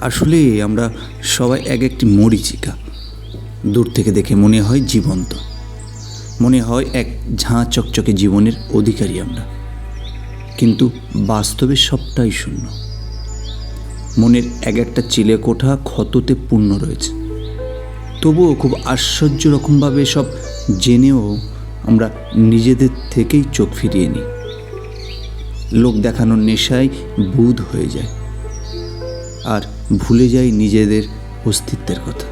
আসলে আমরা সবাই এক একটি মরীচিকা। দূর থেকে দেখে মনে হয় জীবন্ত, মনে হয় এক ঝাঁ চকচকে জীবনের অধিকারী আমরা, কিন্তু বাস্তবে সবটাই শূন্য। মনের এক একটা চিলেকোঠা ক্ষততে পূর্ণ রয়েছে, তবুও খুব আশ্চর্য রকমভাবে সব জেনেও আমরা নিজেদের থেকেই চোখ ফিরিয়ে নিই। লোক দেখানোর নেশায় বুঁদ হয়ে যায় আর ভুলে যাই নিজেদের অস্তিত্বের কথা।